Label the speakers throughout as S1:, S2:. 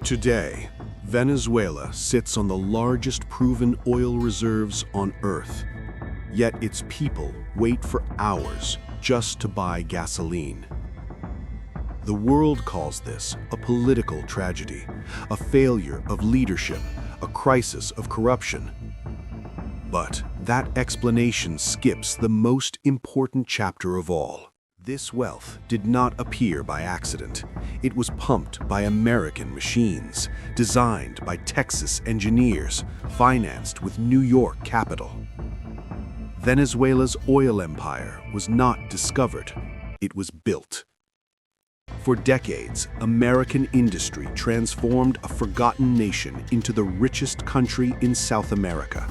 S1: Today, Venezuela sits on the largest proven oil reserves on Earth. Yet its people wait for hours just to buy gasoline. The world calls this a political tragedy, a failure of leadership, a crisis of corruption. But that explanation skips the most important chapter of all. This wealth did not appear by accident. It was pumped by American machines, designed by Texas engineers, financed with New York capital. Venezuela's oil empire was not discovered, it was built. For decades, American industry transformed a forgotten nation into the richest country in South America.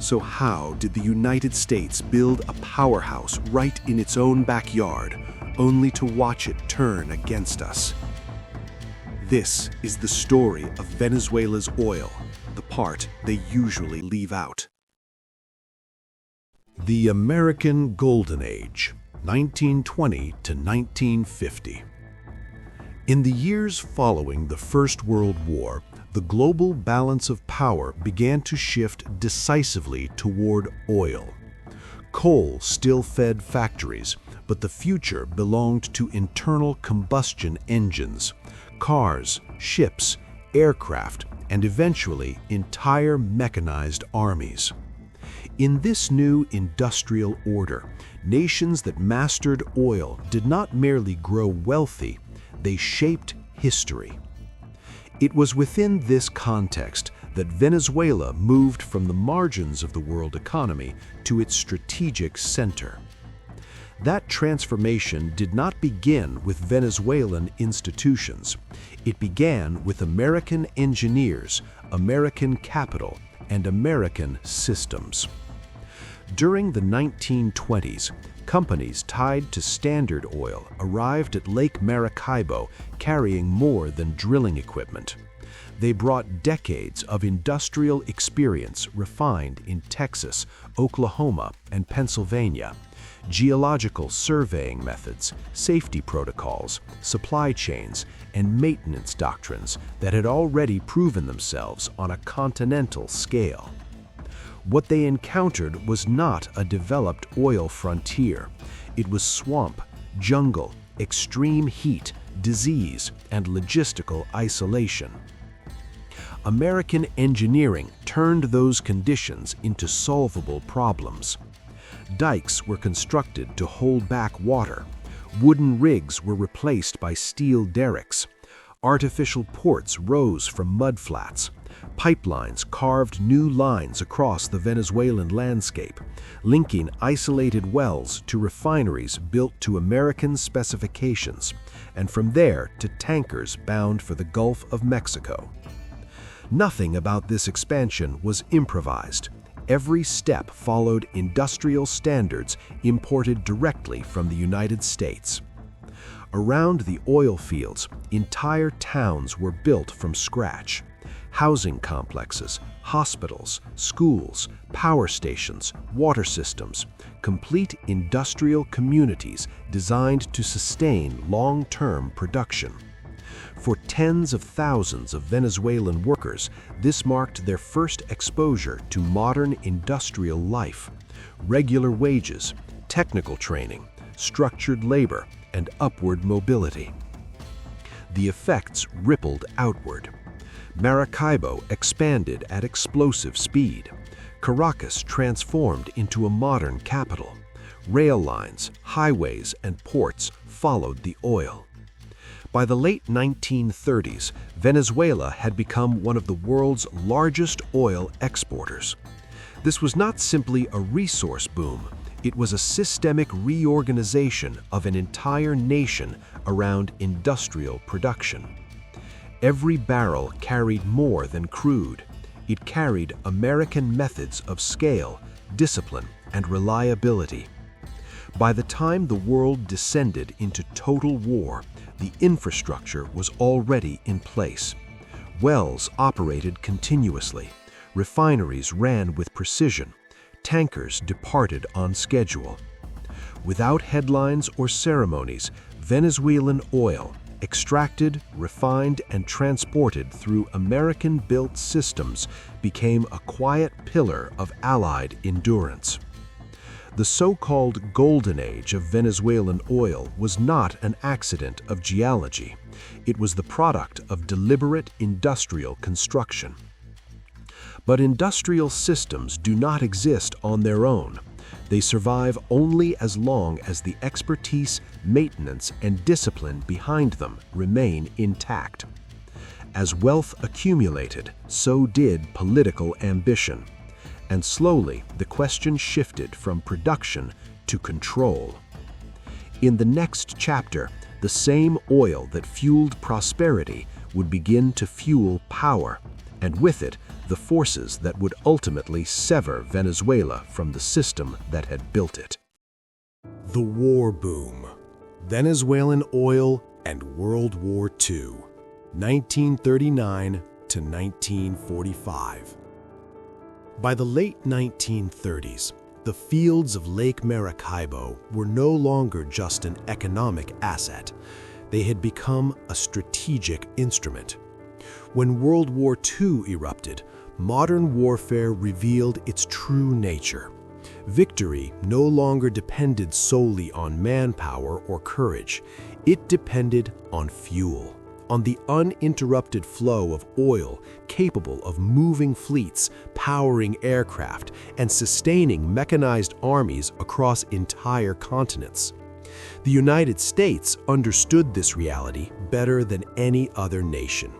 S1: So how did the United States build a powerhouse right in its own backyard, only to watch it turn against us? This is the story of Venezuela's oil, the part they usually leave out. The American Golden Age, 1920 to 1950. In the years following the First World War, the global balance of power began to shift decisively toward oil. Coal still fed factories, but the future belonged to internal combustion engines, cars, ships, aircraft, and eventually entire mechanized armies. In this new industrial order, nations that mastered oil did not merely grow wealthy, they shaped history. It was within this context that Venezuela moved from the margins of the world economy to its strategic center. That transformation did not begin with Venezuelan institutions. It began with American engineers, American capital, and American systems. During the 1920s, companies tied to Standard Oil arrived at Lake Maracaibo carrying more than drilling equipment. They brought decades of industrial experience refined in Texas, Oklahoma, and Pennsylvania, geological surveying methods, safety protocols, supply chains, and maintenance doctrines that had already proven themselves on a continental scale. What they encountered was not a developed oil frontier. It was swamp, jungle, extreme heat, disease, and logistical isolation. American engineering turned those conditions into solvable problems. Dikes were constructed to hold back water. Wooden rigs were replaced by steel derricks. Artificial ports rose from mudflats. Pipelines carved new lines across the Venezuelan landscape, linking isolated wells to refineries built to American specifications, and from there to tankers bound for the Gulf of Mexico. Nothing about this expansion was improvised. Every step followed industrial standards imported directly from the United States. Around the oil fields, entire towns were built from scratch. Housing complexes, hospitals, schools, power stations, water systems, complete industrial communities designed to sustain long-term production. For tens of thousands of Venezuelan workers, this marked their first exposure to modern industrial life, regular wages, technical training, structured labor, and upward mobility. The effects rippled outward. Maracaibo expanded at explosive speed. Caracas transformed into a modern capital. Rail lines, highways, and ports followed the oil. By the late 1930s, Venezuela had become one of the world's largest oil exporters. This was not simply a resource boom. It was a systemic reorganization of an entire nation around industrial production. Every barrel carried more than crude. It carried American methods of scale, discipline, and reliability. By the time the world descended into total war, the infrastructure was already in place. Wells operated continuously. Refineries ran with precision. Tankers departed on schedule. Without headlines or ceremonies, Venezuelan oil, extracted, refined, and transported through American-built systems, became a quiet pillar of Allied endurance. The so-called Golden Age of Venezuelan oil was not an accident of geology. It was the product of deliberate industrial construction. But industrial systems do not exist on their own. They survive only as long as the expertise, maintenance, and discipline behind them remain intact. As wealth accumulated, so did political ambition. And slowly, the question shifted from production to control. In the next chapter, the same oil that fueled prosperity would begin to fuel power, and with it, the forces that would ultimately sever Venezuela from the system that had built it. The war boom, Venezuelan oil and World War II, 1939 to 1945. By the late 1930s, the fields of Lake Maracaibo were no longer just an economic asset. They had become a strategic instrument. When World War II erupted, modern warfare revealed its true nature. Victory no longer depended solely on manpower or courage. It depended on fuel, on the uninterrupted flow of oil capable of moving fleets, powering aircraft, and sustaining mechanized armies across entire continents. The United States understood this reality better than any other nation,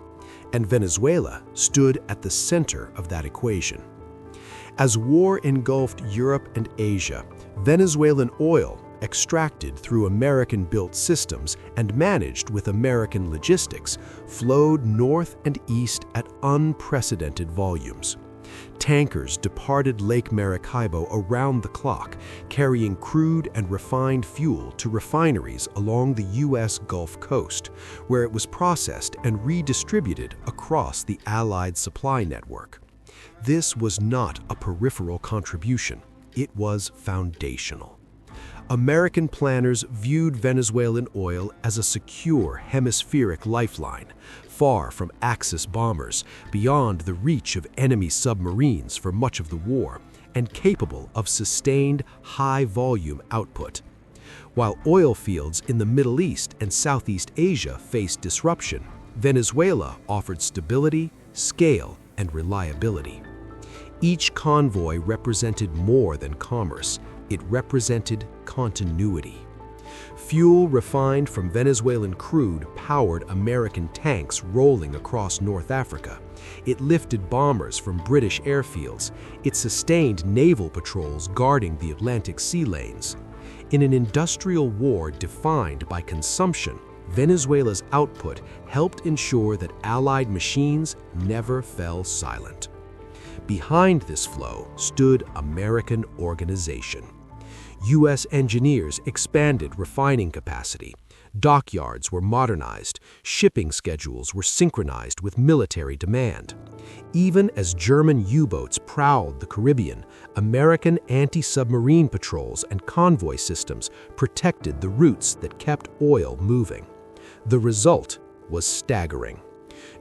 S1: and Venezuela stood at the center of that equation. As war engulfed Europe and Asia, Venezuelan oil, extracted through American-built systems and managed with American logistics, flowed north and east at unprecedented volumes. Tankers departed Lake Maracaibo around the clock, carrying crude and refined fuel to refineries along the U.S. Gulf Coast, where it was processed and redistributed across the Allied supply network. This was not a peripheral contribution. It was foundational. American planners viewed Venezuelan oil as a secure hemispheric lifeline, far from Axis bombers, beyond the reach of enemy submarines for much of the war, and capable of sustained high-volume output. While oil fields in the Middle East and Southeast Asia faced disruption, Venezuela offered stability, scale, and reliability. Each convoy represented more than commerce. It represented continuity. Fuel refined from Venezuelan crude powered American tanks rolling across North Africa. It lifted bombers from British airfields. It sustained naval patrols guarding the Atlantic sea lanes. In an industrial war defined by consumption, Venezuela's output helped ensure that Allied machines never fell silent. Behind this flow stood American organization. U.S. engineers expanded refining capacity. Dockyards were modernized. Shipping schedules were synchronized with military demand. Even as German U-boats prowled the Caribbean, American anti-submarine patrols and convoy systems protected the routes that kept oil moving. The result was staggering.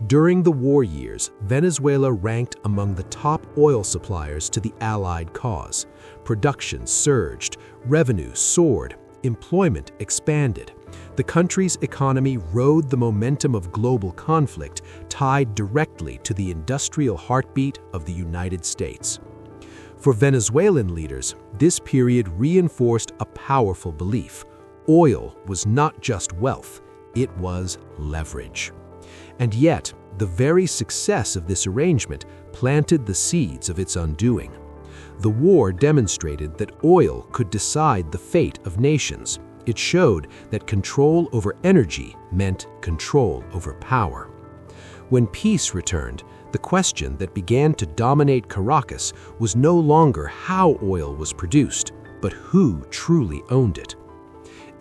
S1: During the war years, Venezuela ranked among the top oil suppliers to the Allied cause. Production surged, revenue soared, employment expanded. The country's economy rode the momentum of global conflict, tied directly to the industrial heartbeat of the United States. For Venezuelan leaders, this period reinforced a powerful belief. Oil was not just wealth, it was leverage. And yet, the very success of this arrangement planted the seeds of its undoing. The war demonstrated that oil could decide the fate of nations. It showed that control over energy meant control over power. When peace returned, the question that began to dominate Caracas was no longer how oil was produced, but who truly owned it.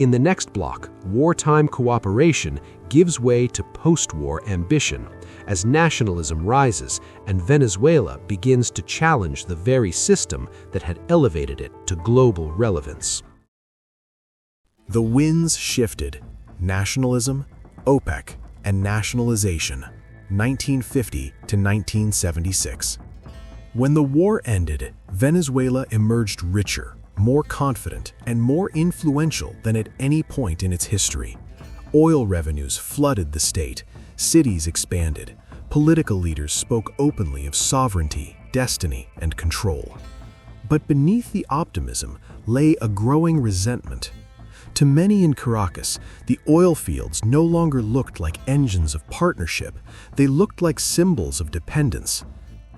S1: In the next block, wartime cooperation gives way to post-war ambition as nationalism rises and Venezuela begins to challenge the very system that had elevated it to global relevance. The winds shifted. Nationalism,
S2: OPEC, and Nationalization, 1950 to 1976. When the war ended, Venezuela emerged richer, more confident, and more influential than at any point in its history. Oil revenues flooded the state, cities expanded, political leaders spoke openly of sovereignty, destiny, and control. But beneath the optimism lay a growing resentment. To many in Caracas, the oil fields no longer looked like engines of partnership, they looked like symbols of dependence.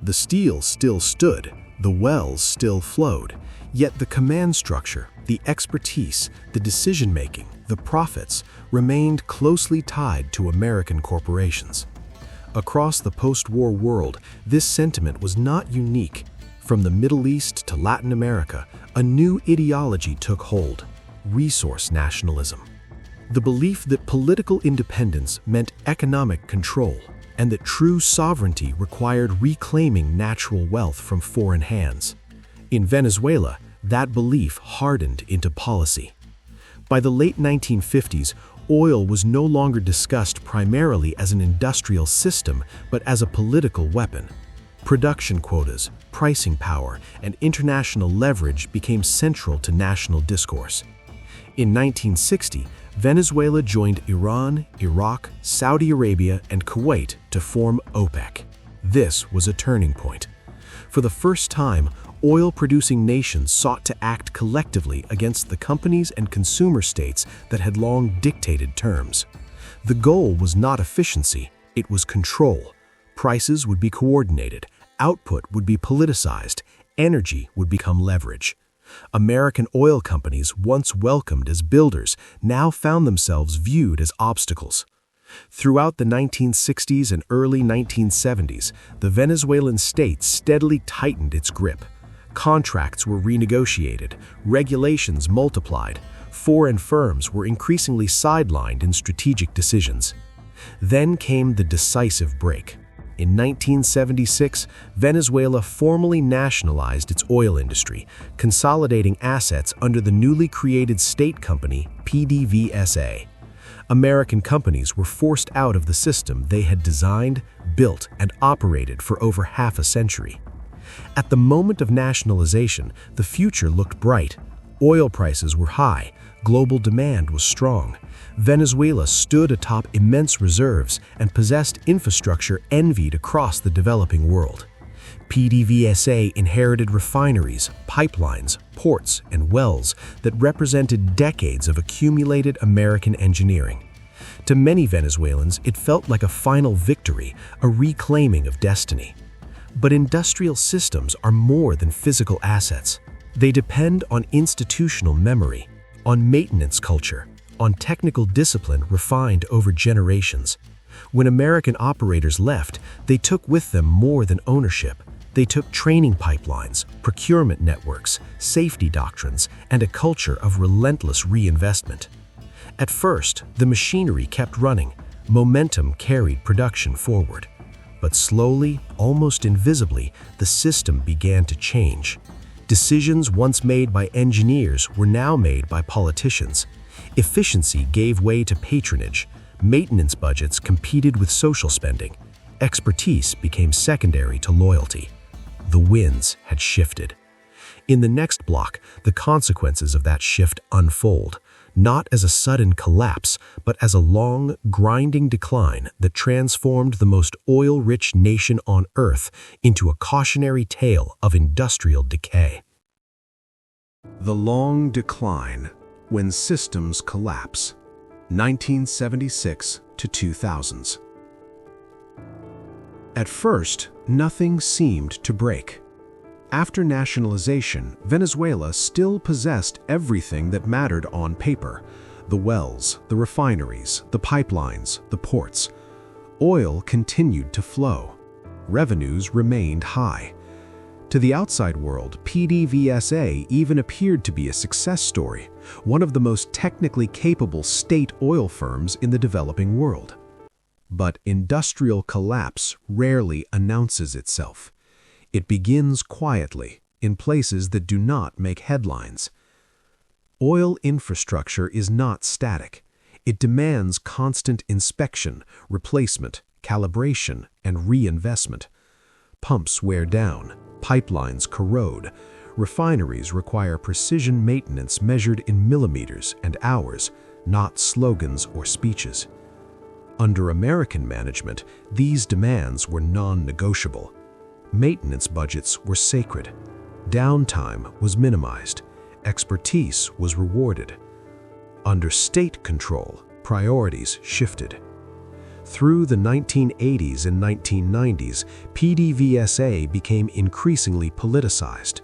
S2: The steel still stood, the wells still flowed, yet the command structure, the expertise, the decision-making, the profits remained closely tied to American corporations. Across the post-war world, this sentiment was not unique. From the Middle East to Latin America, a new ideology took hold: resource nationalism. The belief that political independence meant economic control, and that true sovereignty required reclaiming natural wealth from foreign hands. In Venezuela, that belief hardened into policy. By the late 1950s, oil was no longer discussed primarily as an industrial system, but as a political weapon. Production quotas, pricing power, and international leverage became central to national discourse. In 1960, Venezuela joined Iran, Iraq, Saudi Arabia, and Kuwait to form OPEC. This was a turning point. For the first time, oil-producing nations sought to act collectively against the companies and consumer states that had long dictated terms. The goal was not efficiency, it was control. Prices would be coordinated, output would be politicized, energy would become leverage. American oil companies, once welcomed as builders, now found themselves viewed as obstacles. Throughout the 1960s and early 1970s, the Venezuelan state steadily tightened its grip. Contracts were renegotiated, regulations multiplied, foreign firms were increasingly sidelined in strategic decisions. Then came the decisive break. In 1976, Venezuela formally nationalized its oil industry, consolidating assets under the newly created state company PDVSA. American companies were forced out of the system they had designed, built, and operated for over half a century. At the moment of nationalization, the future looked bright. Oil prices were high, global demand was strong. Venezuela stood atop immense reserves and possessed infrastructure envied across the developing world. PDVSA inherited refineries, pipelines, ports, and wells that represented decades of accumulated American engineering. To many Venezuelans, it felt like a final victory, a reclaiming of destiny. But industrial systems are more than physical assets. They depend on institutional memory, on maintenance culture, on technical discipline refined over generations. When American operators left, they took with them more than ownership. They took training pipelines, procurement networks, safety doctrines, and a culture of relentless reinvestment. At first, the machinery kept running. Momentum carried production forward. But slowly, almost invisibly, the system began to change. Decisions once made by engineers were now made by politicians. Efficiency gave way to patronage. Maintenance budgets competed with social spending. Expertise became secondary to loyalty. The winds had shifted. In the next block, the consequences of that shift unfold, not as a sudden collapse, but as a long, grinding decline that transformed the most oil-rich nation on Earth into a cautionary tale of industrial decay.
S1: The long decline when systems collapse, 1976 to 2000s. At first, nothing seemed to break. After nationalization, Venezuela still possessed everything that mattered on paper: the wells, the refineries, the pipelines, the ports. Oil continued to flow. Revenues remained high. To the outside world, PDVSA even appeared to be a success story, one of the most technically capable state oil firms in the developing world. But industrial collapse rarely announces itself. It begins quietly, in places that do not make headlines. Oil infrastructure is not static.
S2: It demands constant inspection, replacement, calibration, and reinvestment. Pumps wear down, pipelines corrode, refineries require precision maintenance measured in millimeters and hours, not slogans or speeches. Under American management, these demands were non-negotiable. Maintenance budgets were sacred. Downtime was minimized. Expertise was rewarded. Under state control, priorities shifted. Through the 1980s and 1990s, PDVSA became increasingly politicized.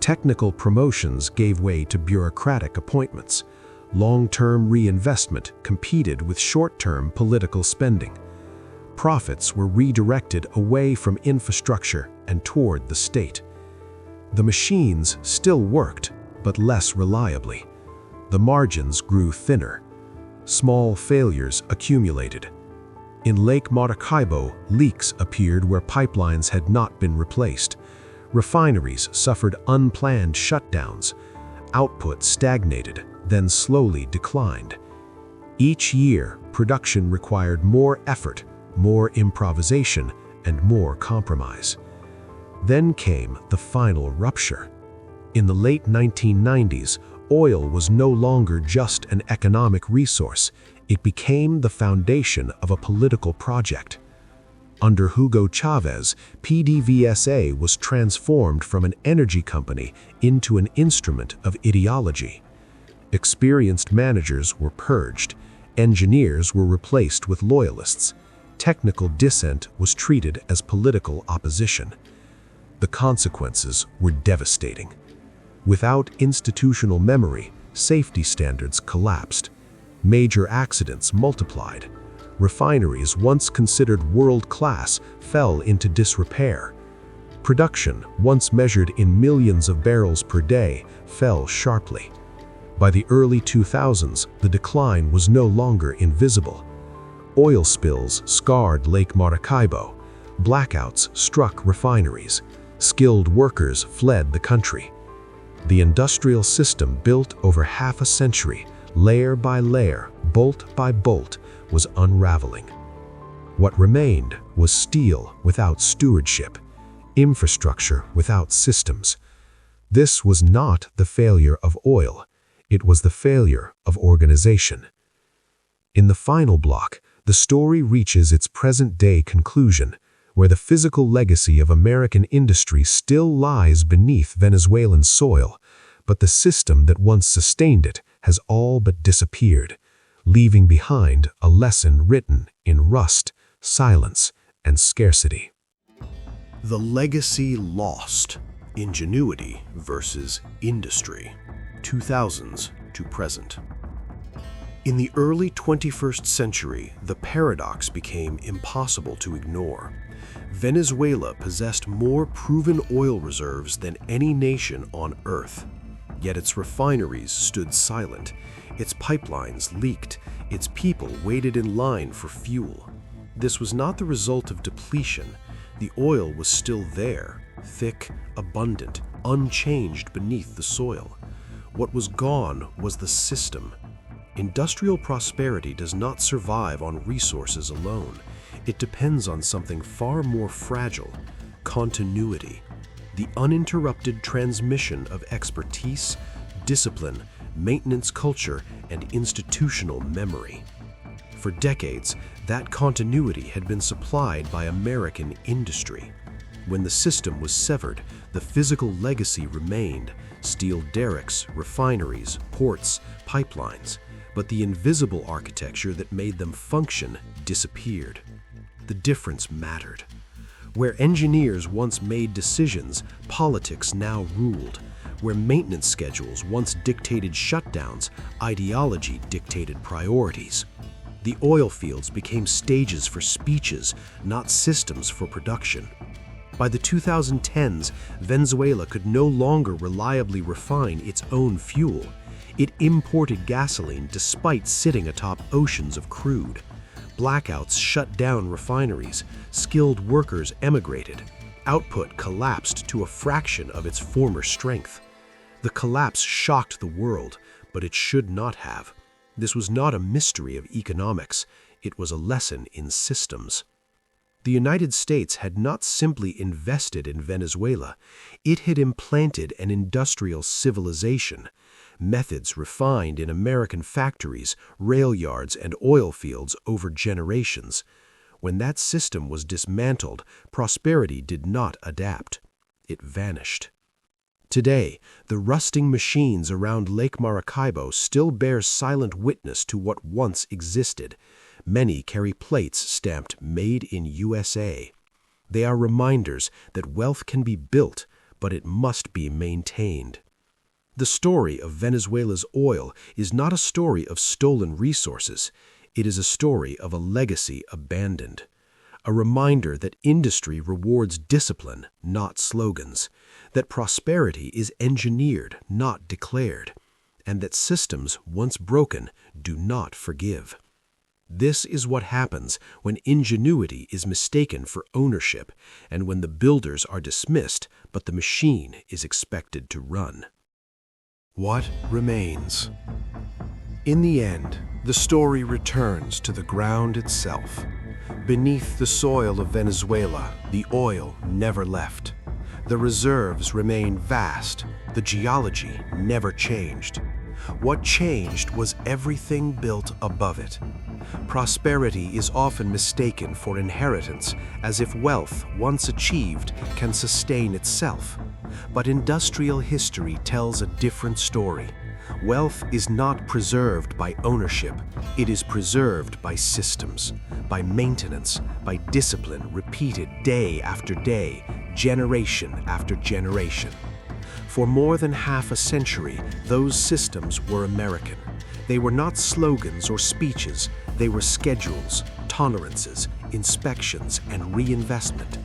S2: Technical promotions gave way to bureaucratic appointments. Long-term reinvestment competed with short-term political spending. Profits were redirected away from infrastructure and toward the state. The machines still worked, but less reliably. The margins grew thinner. Small failures accumulated. In Lake Maracaibo, leaks appeared where pipelines had not been replaced. Refineries suffered unplanned shutdowns. Output stagnated, then slowly declined. Each year, production required more effort, more improvisation, and more compromise. Then came the final rupture. In the late 1990s, oil was no longer just an economic resource. It became the foundation of a political project. Under Hugo Chavez, PDVSA was transformed from an energy company into an instrument of ideology. Experienced managers were purged. Engineers were replaced with loyalists. Technical dissent was treated as political opposition. The consequences were devastating. Without institutional memory, safety standards collapsed. Major accidents multiplied. Refineries once considered world-class fell into disrepair. Production, once measured in millions of barrels per day, fell sharply. By the early 2000s, the decline was no longer invisible. Oil spills scarred Lake Maracaibo. Blackouts struck refineries. Skilled workers fled the country. The industrial system built over half a century, layer by layer, bolt by bolt, was unraveling. What remained was steel without stewardship, infrastructure without systems. This was not the failure of oil, it was the failure of organization. In the final block, the story reaches its present-day conclusion, where the physical legacy of American industry still lies beneath Venezuelan soil, but the system that once sustained it has all but disappeared, leaving behind a lesson written in rust, silence, and scarcity.
S1: The legacy lost. Ingenuity versus industry. 2000s to present. In the early 21st century, the paradox became impossible to ignore. Venezuela possessed more proven oil reserves than any nation on Earth. Yet its refineries stood silent, its pipelines leaked, its people waited in line for fuel. This was not the result of depletion. The oil was still there, thick, abundant, unchanged beneath the soil. What was gone was the system. Industrial prosperity does not survive on resources alone. It depends on something far more fragile: continuity. The uninterrupted transmission of expertise, discipline, maintenance culture, and institutional memory. For decades, that continuity had been supplied by American industry. When the system was severed, the physical legacy remained: steel derricks, refineries, ports, pipelines. But the invisible architecture that made them function disappeared. The difference mattered. Where engineers once made decisions, politics now ruled. Where maintenance schedules once dictated shutdowns, ideology dictated priorities. The oil fields became stages for speeches, not systems for production. By the 2010s, Venezuela could no longer reliably refine its own fuel. It imported gasoline despite sitting atop oceans of crude. Blackouts shut down refineries. Skilled workers emigrated. Output collapsed to a fraction of its former strength. The collapse shocked the world, but it should not have.
S2: This was not a mystery of economics, it was a lesson in systems. The United States had not simply invested in Venezuela, it had implanted an industrial civilization, methods refined in American factories, rail yards, and oil fields over generations. When that system was dismantled, prosperity did not adapt. It vanished. Today, the rusting machines around Lake Maracaibo still bear silent witness to what once existed. Many carry plates stamped "Made in USA." They are reminders that wealth can be built, but it must be maintained. The story of Venezuela's oil is not a story of stolen resources. It is a story of a legacy abandoned. A reminder that industry rewards discipline, not slogans, that prosperity is engineered, not declared, and that systems, once broken, do not forgive. This is what happens when ingenuity is mistaken for ownership and when the builders are dismissed, but the machine is expected to run. What remains? In the end, the story returns to the ground itself. Beneath the soil of Venezuela, the oil never left. The reserves remain vast. The geology never changed. What changed was everything built above it. Prosperity is often mistaken for inheritance, as if wealth, once achieved, can sustain itself. But industrial history tells a different story. Wealth is not preserved by ownership. It is preserved by systems, by maintenance, by discipline repeated day after day, generation after generation. For more than half a century, those systems were American. They were not slogans or speeches. They were schedules, tolerances, inspections, and reinvestment.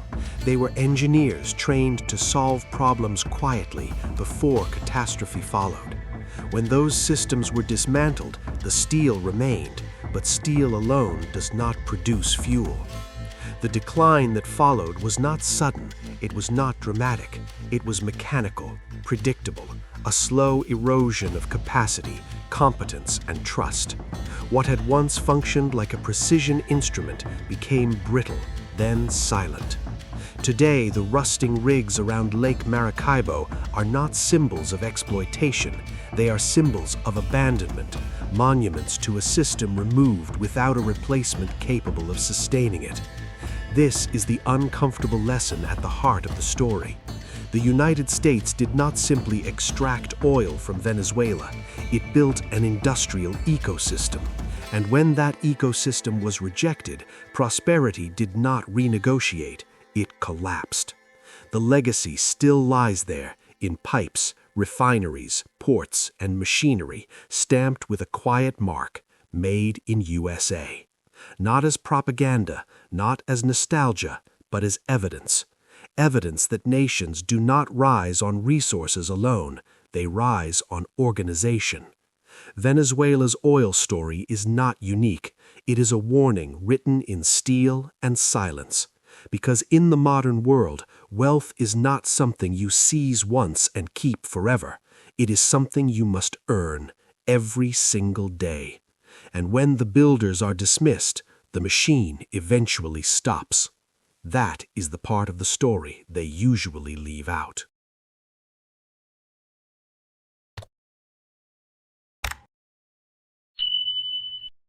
S2: They were engineers trained to solve problems quietly before catastrophe followed. When those systems were dismantled, the steel remained, but steel alone does not produce fuel. The decline that followed was not sudden, it was not dramatic, it was mechanical, predictable, a slow erosion of capacity, competence, and trust. What had once functioned like a precision instrument became brittle, then silent. Today, the rusting rigs around Lake Maracaibo are not symbols of exploitation, they are symbols of abandonment, monuments to a system removed without a replacement capable of sustaining it. This is the uncomfortable lesson at the heart of the story. The United States did not simply extract oil from Venezuela, it built an industrial ecosystem. And when that ecosystem was rejected, prosperity did not renegotiate, it collapsed. The legacy still lies there, in pipes, refineries, ports, and machinery, stamped with a quiet mark, "Made in USA." Not as propaganda, not as nostalgia, but as evidence. Evidence that nations do not rise on resources alone, they rise on organization. Venezuela's oil story is not unique. It is a warning written in steel and silence. Because in the modern world, wealth is not something you seize once and keep forever. It is something you must earn every single day. And when the builders are dismissed, the machine eventually stops. That is the part of the story they usually leave out.